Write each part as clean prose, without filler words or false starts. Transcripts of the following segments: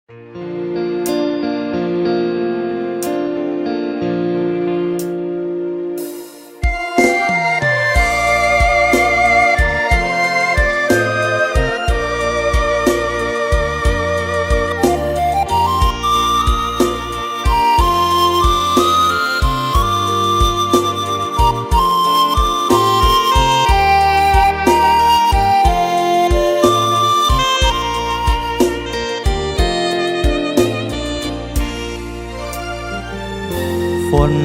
ฝน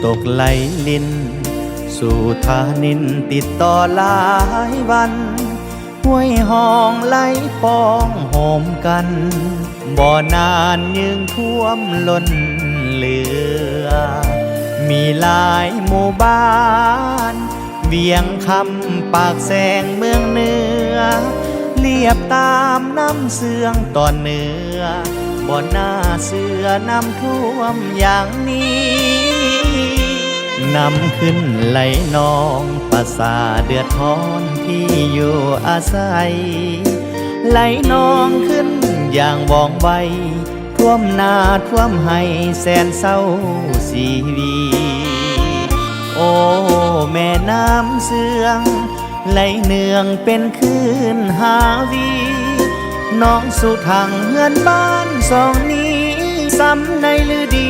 ตกไหลลินสู่ทานินติดต่อหลายวันห้วยห้องไหลปองโหมกันบ่อนานยืงท่วมล้นเหลือมีหลายหมู่บ้านเวียงคำปากแสงเมืองเหนือเรียบตามน้ำเสืองตอนเหนือบ่อหน้าเสือน้ำท่วมอย่างนี้นำขึ้นไหลนองประสาเดือดร้อนที่อยู่อาศัยไหลนองขึ้นอย่างว่องไวท่วมนาท่วมให้แสนเศร้าสีวีโอ้แม่น้ำเสืองไหลเนืองเป็นคลื่นหาวีน้องสู่ทางเฮือนบ้านสองนี้ซ้ำในฤดี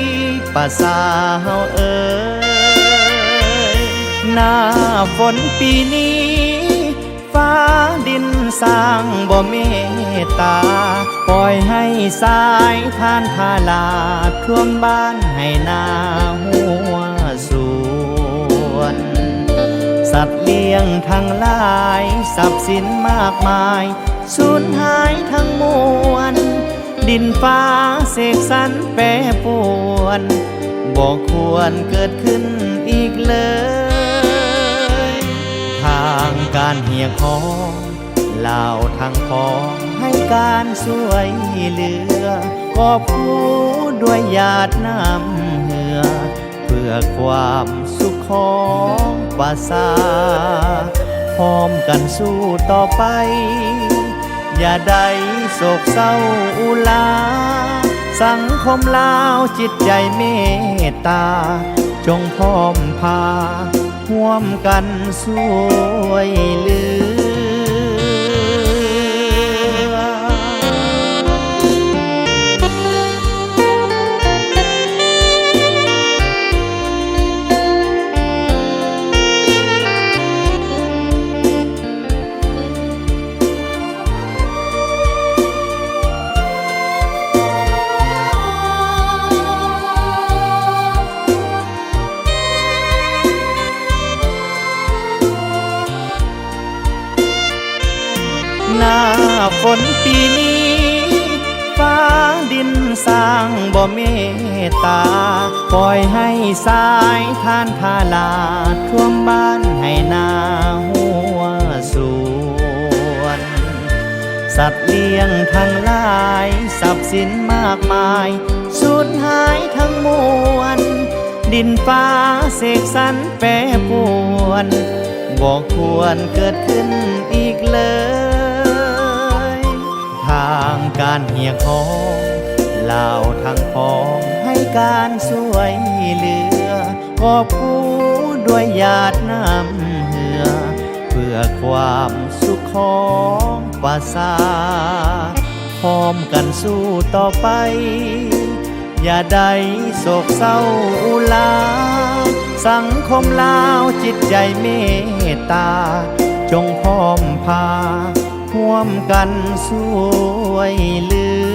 ป่าสาวเอ๋ยหน้าฝนปีนี้ฟ้าดินสร้างบ่เมตตาปล่อยให้สายทานทาลาท่วมบ้านให้นาหัวสวนสัตว์เลี้ยงทั้งหลายทรัพย์สินมากมายสูญหายทั้งมวลดินฟ้าเสกสรรแปรปรวนบ่ควรเกิดขึ้นอีกเลยทางการเหี่ยคองเล่าทางพองให้การช่วยเหลือกอบกู้ด้วยหยาดน้ำเหงื่อเพื่อความสุขของประสาพร้อมกันสู้ต่อไปอย่าได้โศกเศร้าอุลาสังคมลาวจิตใจเมตตาจงพร้อมพาร่วมกันช่วยเหลือหน้าฝนปีนี้ฟ้าดินสร้างบ่เมตตาปล่อยให้สายทานทาลาท่วมบ้านให้นาหัวสวนสัตว์เลี้ยงทั้งหลายทรัพย์สินมากมายสูญหายทั้งมวลดินฟ้าเสกสรรแปรปรวนบ่ควรเกิดขึ้นอีกเลยทางการเหี่ยคองเล่าทางพองให้การช่วยเหลือกอบกู้ด้วยหยาดน้ำเหงื่อเพื่อความสุขของประสาพร้อมกันสู้ต่อไปอย่าได้โศกเศร้าอุลาสังคมลาวจิตใจเมตตาจงพร้อมพาร่วมกันช่วยเหลือ